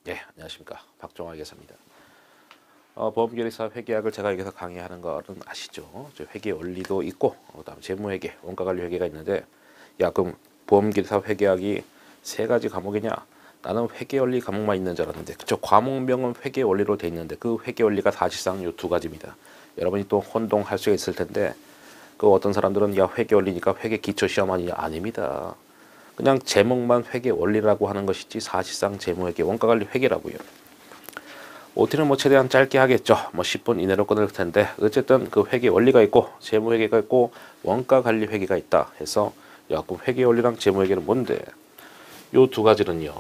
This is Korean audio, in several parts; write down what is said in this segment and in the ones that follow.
예, 안녕하십니까. 박종화 회계사입니다. 보험계획사 회계학을 제가 여기서 강의하는 거는 아시죠? 저 회계 원리도 있고, 그다음 재무회계, 원가관리회계가 있는데, 야, 그럼 보험계획사 회계학이 세 가지 과목이냐? 나는 회계원리 과목만 있는 줄 알았는데, 그쵸? 과목명은 회계원리로 돼 있는데, 그 회계원리가 사실상 요 두 가지입니다. 여러분이 또 혼동할 수 있을 텐데, 그 어떤 사람들은 야 회계원리니까 회계 기초시험 아니냐? 아닙니다. 그냥 제목만 회계원리라고 하는 것이지 사실상 재무회계, 원가관리 회계라고요. OT는 뭐 최대한 짧게 하겠죠. 뭐 10분 이내로 끊을 텐데 어쨌든 그 회계 원리가 있고 재무 회계가 있고 원가 관리 회계가 있다 해서 야, 그럼 회계 원리랑 재무 회계는 뭔데? 요 두 가지는요.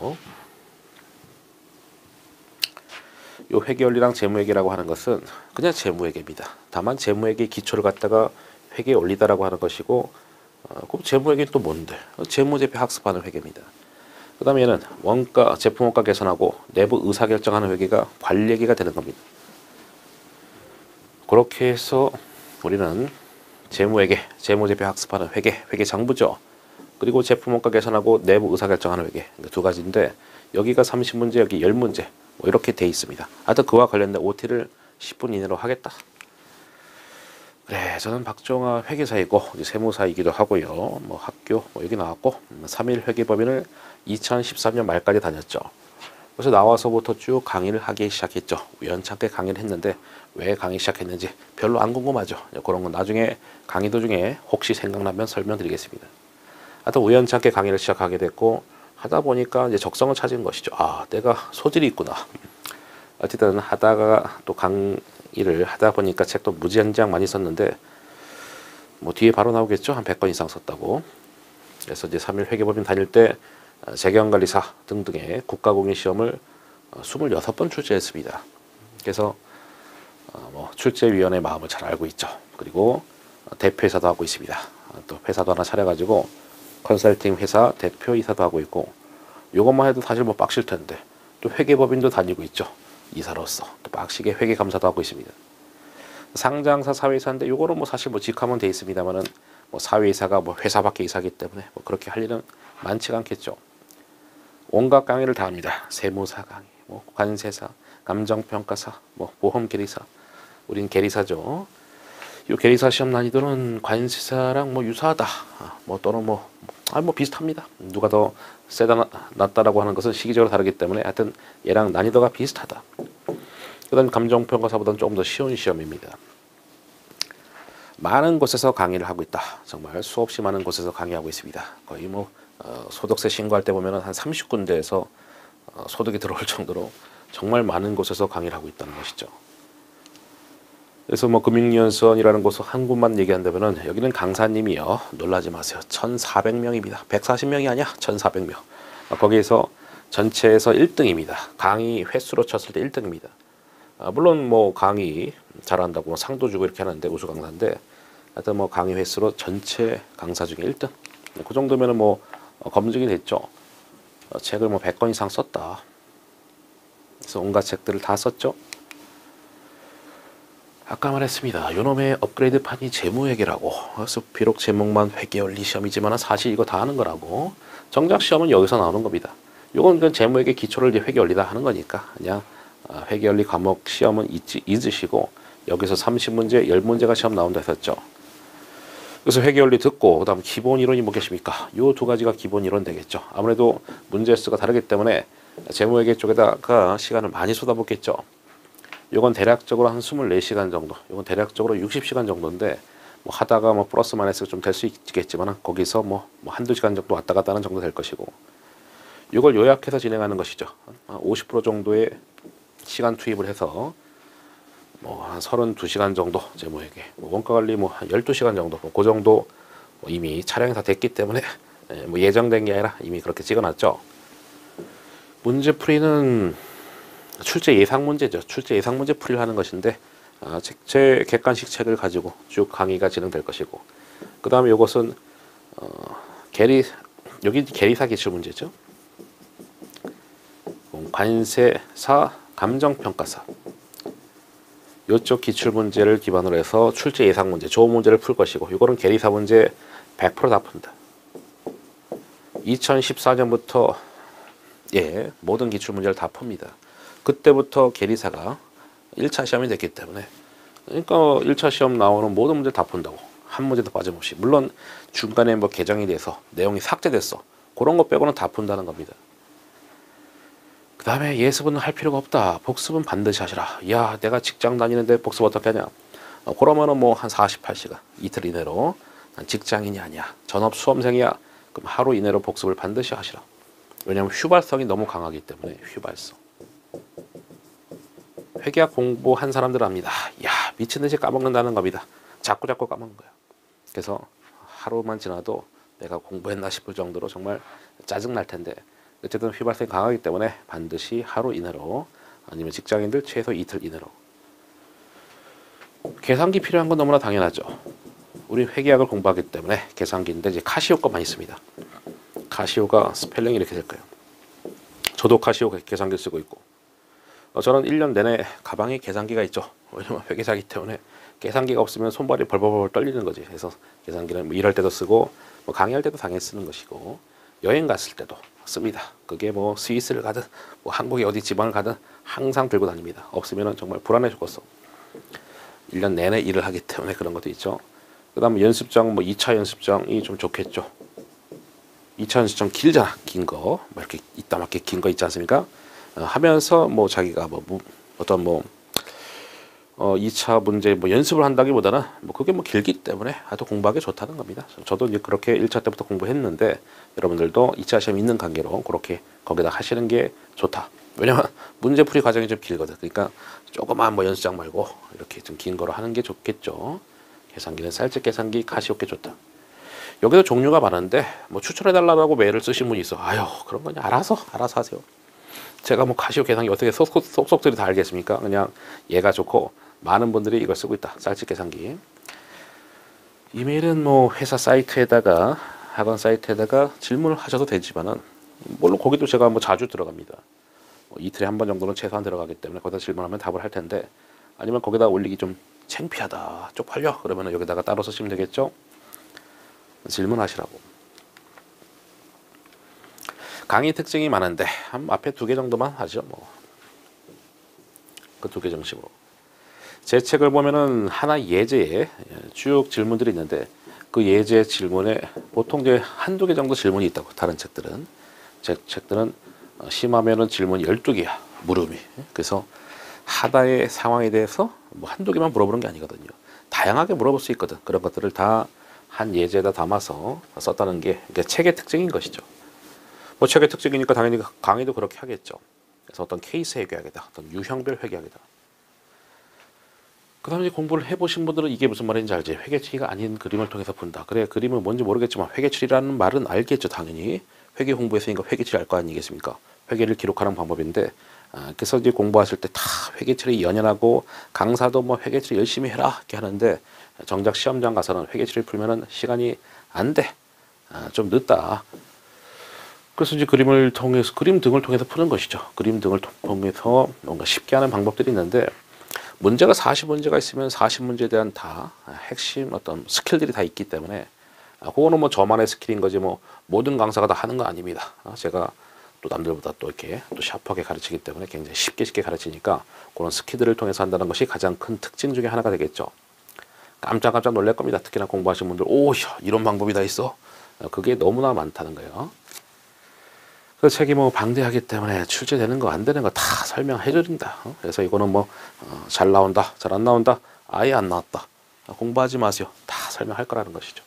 요 회계 원리랑 재무 회계라고 하는 것은 그냥 재무 회계입니다. 다만 재무 회계 기초를 갖다가 회계 원리다라고 하는 것이고 그럼 재무 회계는 또 뭔데? 재무제표 학습하는 회계입니다. 그 다음에 얘는 원가, 제품 원가 개선하고 내부 의사결정하는 회계가 관리회계가 되는 겁니다. 그렇게 해서 우리는 재무회계, 재무제표 학습하는 회계, 회계장부죠. 그리고 제품 원가 개선하고 내부 의사결정하는 회계 두 가지인데 여기가 30문제, 여기 10문제 뭐 이렇게 돼 있습니다. 하여튼 그와 관련된 OT를 10분 이내로 하겠다. 그래, 저는 박종화 회계사이고 세무사이기도 하고요. 뭐 학교 뭐 여기 나왔고 3일 회계법인을 2013년 말까지 다녔죠. 그래서 나와서부터 쭉 강의를 하기 시작했죠. 우연찮게 강의를 했는데 왜 강의 시작했는지 별로 안 궁금하죠. 그런 건 나중에 강의 도중에 혹시 생각나면 설명드리겠습니다. 하여튼 우연찮게 강의를 시작하게 됐고 하다 보니까 이제 적성을 찾은 것이죠. 아, 내가 소질이 있구나. 어쨌든 하다가 또 강의를 하다 보니까 책도 무지한장 많이 썼는데 뭐 뒤에 바로 나오겠죠. 한 100권 이상 썼다고. 그래서 이제 3일 회계법인 다닐 때 재경관리사 등등의 국가공인시험을 26번 출제했습니다. 그래서 뭐 출제위원회 마음을 잘 알고 있죠. 그리고 대표이사도 하고 있습니다. 또 회사도 하나 차려가지고 컨설팅 회사 대표이사도 하고 있고 요것만 해도 사실 뭐 빡실 텐데 또 회계법인도 다니고 있죠. 이사로서 또 빡시게 회계감사도 하고 있습니다. 상장사 사회이사인데 요거는 뭐 사실 뭐 직함은 돼 있습니다만은 뭐 사회이사가 뭐 회사 밖에 이사기 때문에 뭐 그렇게 할 일은 많지가 않겠죠. 온갖 강의를 다 합니다. 세무사 강의, 뭐 관세사, 감정평가사, 뭐 보험계리사, 우린 계리사죠. 이 계리사 시험 난이도는 관세사랑 뭐 유사하다, 뭐 또는 뭐 비슷합니다. 누가 더 세다 낫다라고 하는 것은 시기적으로 다르기 때문에 하여튼 얘랑 난이도가 비슷하다. 그다음 감정평가사보다는 조금 더 쉬운 시험입니다. 많은 곳에서 강의를 하고 있다. 정말 수없이 많은 곳에서 강의하고 있습니다. 거의 뭐 소득세 신고할 때 보면은 한 30군데에서 소득이 들어올 정도로 정말 많은 곳에서 강의를 하고 있다는 것이죠. 그래서 뭐 금융연수원이라는 곳을 한 곳만 얘기한다면은 여기는 강사님이요. 놀라지 마세요. 1,400명입니다. 140명이 아니야. 1,400명. 거기에서 전체에서 1등입니다. 강의 횟수로 쳤을 때 1등입니다. 물론 뭐 강의 잘한다고 상도 주고 이렇게 하는데 우수 강사인데 하여튼 뭐 강의 횟수로 전체 강사 중에 1등. 그 정도면은 뭐 검증이 됐죠. 책을 뭐 100권 이상 썼다. 그래서 온갖 책들을 다 썼죠. 아까 말했습니다. 요놈의 업그레이드판이 재무회계라고. 그래서 비록 제목만 회계원리 시험이지만 사실 이거 다 하는 거라고. 정작 시험은 여기서 나오는 겁니다. 요건 그 재무회계 기초를 이제 회계원리다 하는 거니까 그냥 회계원리 과목 시험은 잊으시고 여기서 30문제, 10문제가 시험 나온다 했었죠. 그래서 회계원리 듣고 그다음 기본 이론이 뭐겠습니까? 요 두 가지가 기본 이론 되겠죠. 아무래도 문제 수가 다르기 때문에 재무회계 쪽에다가 시간을 많이 쏟아붓겠죠. 요건 대략적으로 한 24시간 정도, 요건 대략적으로 60시간 정도인데 뭐 하다가 뭐 플러스 마이너스가 좀 될 수 있겠지만 거기서 뭐 한두 시간 정도 왔다 갔다 하는 정도 될 것이고 요걸 요약해서 진행하는 것이죠. 50% 정도의 시간 투입을 해서 뭐 한 32시간 정도 재무회계, 뭐 원가관리 뭐 한 12시간 정도, 그 정도 뭐 이미 촬영이 다 됐기 때문에 뭐 예정된 게 아니라 이미 그렇게 찍어놨죠. 문제풀이는 출제 예상 문제죠. 출제 예상 문제 풀이를 하는 것인데 제 객관식 책을 가지고 쭉 강의가 진행될 것이고 그 다음에 이것은 여기 계리사 기출 문제죠. 관세사, 감정평가사 이쪽 기출 문제를 기반으로 해서 출제 예상 문제, 좋은 문제를 풀 것이고 이거는 계리사 문제 100% 다 푼다. 2014년부터 예, 모든 기출문제를 다 풉니다. 그때부터 계리사가 1차 시험이 됐기 때문에, 그러니까 1차 시험 나오는 모든 문제를 다 푼다고. 한 문제도 빠짐없이. 물론 중간에 뭐 개정이 돼서 내용이 삭제됐어. 그런 거 빼고는 다 푼다는 겁니다. 그 다음에 예습은 할 필요가 없다. 복습은 반드시 하시라. 야, 내가 직장 다니는데 복습 어떻게 하냐. 그러면은 뭐 한 48시간, 이틀 이내로. 난 직장인이 아니야. 전업 수험생이야. 그럼 하루 이내로 복습을 반드시 하시라. 왜냐하면 휘발성이 너무 강하기 때문에. 휘발성. 회계학 공부한 사람들은 압니다. 야, 미친듯이 까먹는다는 겁니다. 자꾸 까먹는 거야. 그래서 하루만 지나도 내가 공부했나 싶을 정도로 정말 짜증날 텐데, 어쨌든 휘발성이 강하기 때문에 반드시 하루 이내로, 아니면 직장인들 최소 이틀 이내로. 계산기 필요한 건 너무나 당연하죠. 우리 회계학을 공부하기 때문에 계산기인데 이제 카시오 거만 있습니다. 카시오가 스펠링이 이렇게 될 거예요. 저도 카시오 계산기 쓰고 있고, 저는 1년 내내 가방에 계산기가 있죠. 왜냐면 회계사기 때문에 계산기가 없으면 손발이 벌벌벌 떨리는 거지. 그래서 계산기는 뭐 일할 때도 쓰고, 뭐 강의할 때도 당연히 쓰는 것이고, 여행 갔을 때도 씁니다. 그게 뭐 스위스를 가든 뭐 한국의 어디 지방을 가든 항상 들고 다닙니다. 없으면 정말 불안해 죽겠어. 1년 내내 일을 하기 때문에 그런 것도 있죠. 그 다음 연습장, 뭐 2차 연습장이 좀 좋겠죠. 2차 연습장 길잖아. 긴 거. 뭐 이렇게 이따 맞게 긴 거 있지 않습니까? 하면서 뭐 자기가 뭐 어떤 뭐 2차 문제 뭐 연습을 한다기보다는 뭐 그게 뭐 길기 때문에 아주 공부하기 좋다는 겁니다. 저도 이제 그렇게 1차 때부터 공부했는데, 여러분들도 2차 시험 있는 관계로 그렇게 거기다 하시는 게 좋다. 왜냐면 문제풀이 과정이 좀 길거든. 그러니까 조그만 뭐 연습장 말고 이렇게 좀 긴 거로 하는 게 좋겠죠. 계산기는 쌀집 계산기, 카시오께 좋다. 여기도 종류가 많은데 뭐 추천해달라고 메일을 쓰신 분이 있어. 아유, 그런 거냐, 알아서 하세요. 제가 뭐 카시오 계산기 어떻게 속속들이 다 알겠습니까? 그냥 얘가 좋고 많은 분들이 이걸 쓰고 있다. 쌀집 계산기. 이메일은 뭐 회사 사이트에다가, 학원 사이트에다가 질문을 하셔도 되지만은, 물론 거기도 제가 뭐 자주 들어갑니다. 뭐 이틀에 한 번 정도는 최소한 들어가기 때문에 거기다 질문하면 답을 할 텐데, 아니면 거기다 올리기 좀 창피하다, 쪽팔려, 그러면 여기다가 따로 쓰시면 되겠죠. 질문하시라고. 강의 특징이 많은데 한 앞에 2개 정도만 하죠. 뭐 그 2개 정식으로. 제 책을 보면은 하나 예제에 쭉 질문들이 있는데, 그 예제 질문에 보통 이제 1-2개 정도 질문이 있다고. 다른 책들은, 제 책들은 심하면은 질문이 12개야. 물음이. 그래서 하나의 상황에 대해서 뭐 1-2개만 물어보는 게 아니거든요. 다양하게 물어볼 수 있거든. 그런 것들을 다 한 예제에다 담아서 썼다는 게 책의 특징인 것이죠. 뭐 책의 특징이니까 당연히 강의도 그렇게 하겠죠. 그래서 어떤 케이스 회계학이다, 어떤 유형별 회계학이다. 그 다음에 이제 공부를 해보신 분들은 이게 무슨 말인지 알지. 회계치기가 아닌 그림을 통해서 푼다. 그래, 그림은 뭔지 모르겠지만 회계치리라는 말은 알겠죠. 당연히 회계 공부했으니까 회계치리 알 거 아니겠습니까? 회계를 기록하는 방법인데, 그래서 이제 공부하실 때 다 회계치리 연연하고, 강사도 뭐 회계치리 열심히 해라 이렇게 하는데, 정작 시험장 가서는 회계치리 풀면은 시간이 안 돼. 좀 늦다. 그래서 이제 그림 등을 통해서 푸는 것이죠. 그림 등을 통해서 뭔가 쉽게 하는 방법들이 있는데, 문제가 40문제가 있으면 40문제에 대한 다 핵심 어떤 스킬들이 다 있기 때문에, 그거는 뭐 저만의 스킬인 거지 뭐 모든 강사가 다 하는 거 아닙니다. 제가 또 남들보다 또 이렇게 또 샤프하게 가르치기 때문에 굉장히 쉽게 가르치니까, 그런 스킬들을 통해서 한다는 것이 가장 큰 특징 중에 하나가 되겠죠. 깜짝 놀랄 겁니다. 특히나 공부하신 분들, 오, 이런 방법이 다 있어. 그게 너무나 많다는 거예요. 그 책이 뭐 방대하기 때문에 출제되는 거 안 되는 거 다 설명해 드린다. 그래서 이거는 뭐 잘 나온다, 잘 안 나온다, 아예 안 나왔다, 공부하지 마세요, 다 설명할 거라는 것이죠.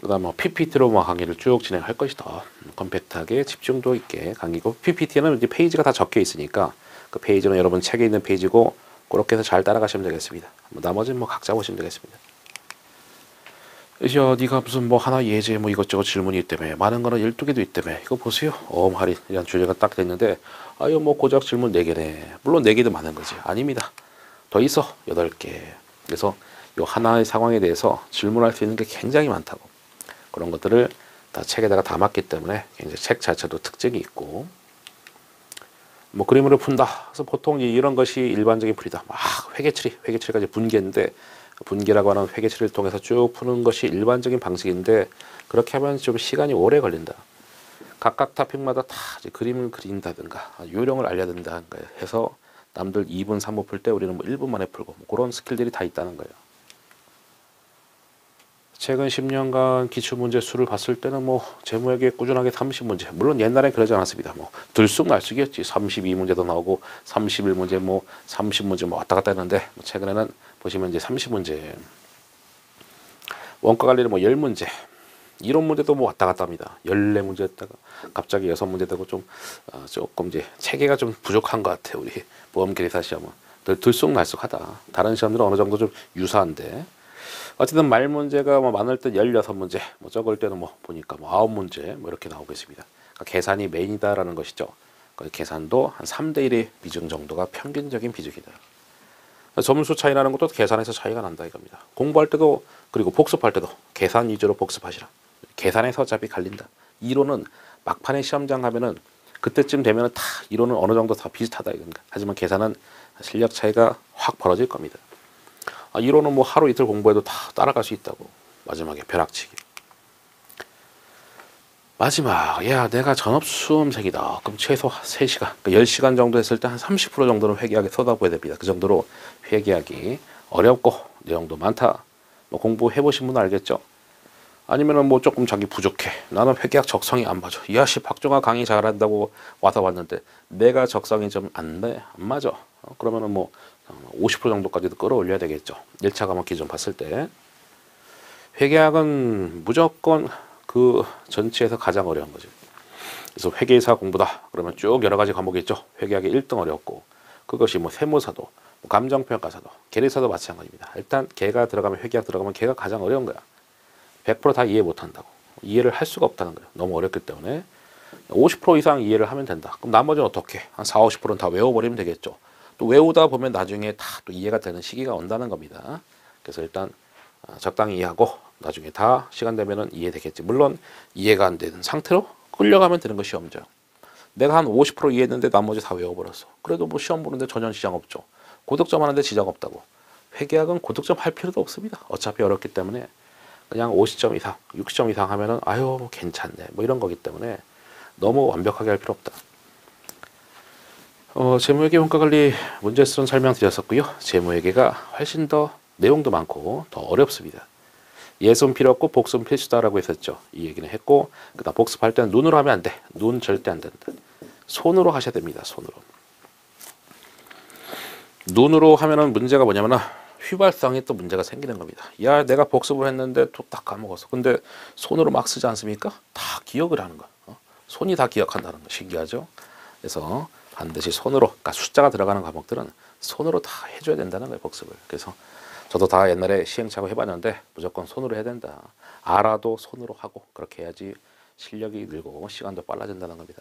그다음 뭐 PPT로 뭐 강의를 쭉 진행할 것이다. 컴팩트하게 집중도 있게 강의고, PPT는 이제 페이지가 다 적혀 있으니까 그 페이지는 여러분 책에 있는 페이지고, 그렇게 해서 잘 따라가시면 되겠습니다. 나머지는 뭐 각자 보시면 되겠습니다. 야, 네가 무슨 뭐 하나 예제에 뭐 이것저것 질문이 있다며, 많은 거는 12개도 있다며, 이거 보세요. 할인이란 주제가 딱 됐는데, 아유 뭐 고작 질문 4개네. 물론 4개도 많은 거지. 아닙니다. 더 있어. 8개. 그래서 요 하나의 상황에 대해서 질문할 수 있는 게 굉장히 많다고. 그런 것들을 다 책에다가 담았기 때문에 굉장히 책 자체도 특징이 있고, 뭐 그림으로 푼다. 그래서 보통 이런 것이 일반적인 풀이다. 막 회계처리가 이제 분계인데, 분계라고 하는 회계처리를 통해서 쭉 푸는 것이 일반적인 방식인데, 그렇게 하면 좀 시간이 오래 걸린다. 각각 토픽마다 다 이제 그림을 그린다든가 요령을 알려야 된다든가 해서 남들 2분, 3분 풀 때 우리는 뭐 1분 만에 풀고 뭐 그런 스킬들이 다 있다는 거예요. 최근 10년간 기출문제 수를 봤을 때는 뭐 제모에게 꾸준하게 30문제, 물론 옛날엔 그러지 않았습니다. 뭐 들쑥날쑥이었지. 32문제도 나오고 31문제 뭐 30문제 뭐 왔다 갔다 했는데 뭐 최근에는 보시면 이제 30문제, 원가 관리를 뭐 10문제, 이론 문제도 뭐 왔다 갔다 합니다. 14문제 했다가 갑자기 6문제 되고 좀 조금 이제 체계가 좀 부족한 것 같아요. 우리 보험계리사 시험은 들쑥날쑥하다. 다른 시험들은 어느 정도 좀 유사한데 어쨌든 말 문제가 뭐 많을 때 16문제, 뭐 적을 때는 뭐 보니까 뭐 9문제 뭐 이렇게 나오고 있습니다. 그러니까 계산이 메인이다라는 것이죠. 그러니까 계산도 한 3대1의 비중 정도가 평균적인 비중이다. 점수 차이 나는 것도 계산에서 차이가 난다 이겁니다. 공부할 때도 그리고 복습할 때도 계산 위주로 복습하시라. 계산에서 어차피 갈린다. 이론은 막판에 시험장 가면은 그때쯤 되면은 다 이론은 어느 정도 다 비슷하다 이겁니다. 하지만 계산은 실력 차이가 확 벌어질 겁니다. 이론은 뭐 하루 이틀 공부해도 다 따라갈 수 있다고. 마지막에 벼락치기. 마지막, 야 내가 전업수험생이다. 그럼 최소 3시간, 그러니까 10시간 정도 했을 때 한 30% 정도는 회계학에 쏟아부어야 됩니다. 그 정도로 회계학이 어렵고 내용도 많다. 뭐 공부해보신 분은 알겠죠? 아니면은 뭐 조금 자기 부족해. 나는 회계학 적성이 안 맞아. 야씨 박종화 강의 잘한다고 와서 왔는데 내가 적성이 좀 안 맞아. 그러면은 뭐 50% 정도까지도 끌어올려야 되겠죠. 1차 과목 기준 봤을 때. 회계학은 무조건 그 전체에서 가장 어려운 거죠. 그래서 회계사 공부다. 그러면 쭉 여러 가지 과목이 있죠. 회계학이 1등 어렵고 그것이 뭐 세무사도, 뭐 감정평가사도, 계리사도 마찬가지입니다. 일단 걔가 들어가면 회계학 들어가면 걔가 가장 어려운 거야. 100% 다 이해 못한다고. 이해를 할 수가 없다는 거예요. 너무 어렵기 때문에 50% 이상 이해를 하면 된다. 그럼 나머지는 어떻게? 한 4, 50%는 다 외워버리면 되겠죠. 또 외우다 보면 나중에 다 또 이해가 되는 시기가 온다는 겁니다. 그래서 일단 적당히 이해하고 나중에 다 시간 되면은 이해되겠지. 물론 이해가 안 되는 상태로 끌려가면 되는 것이 시험장. 내가 한 50% 이해했는데 나머지 다 외워버렸어. 그래도 뭐 시험 보는데 전혀 지장 없죠. 고득점 하는데 지장 없다고. 회계학은 고득점 할 필요도 없습니다. 어차피 어렵기 때문에 그냥 50점 이상, 60점 이상 하면은 아유 뭐 괜찮네 뭐 이런 거기 때문에 너무 완벽하게 할 필요 없다. 재무회계 원가관리 문제수는 설명드렸었고요. 재무회계가 훨씬 더 내용도 많고 더 어렵습니다. 예습은 필요 없고 복습은 필수다라고 했었죠. 이 얘기는 했고 그다음 복습할 때는 눈으로 하면 안 돼. 눈 절대 안 된다. 손으로 하셔야 됩니다. 손으로. 눈으로 하면은 문제가 뭐냐면은 휘발성이 또 문제가 생기는 겁니다. 야 내가 복습을 했는데 또 딱 까먹었어. 근데 손으로 막 쓰지 않습니까? 다 기억을 하는 거야. 손이 다 기억한다는 거 신기하죠? 그래서 반드시 손으로, 그러니까 숫자가 들어가는 과목들은 손으로 다 해줘야 된다는 거예요. 복습을. 그래서 저도 다 옛날에 시행착오 해봤는데 무조건 손으로 해야 된다. 알아도 손으로 하고 그렇게 해야지 실력이 늘고 시간도 빨라진다는 겁니다.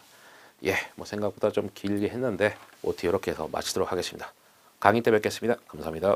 예, 뭐 생각보다 좀 길게 했는데 OT 이렇게 해서 마치도록 하겠습니다. 강의 때 뵙겠습니다. 감사합니다.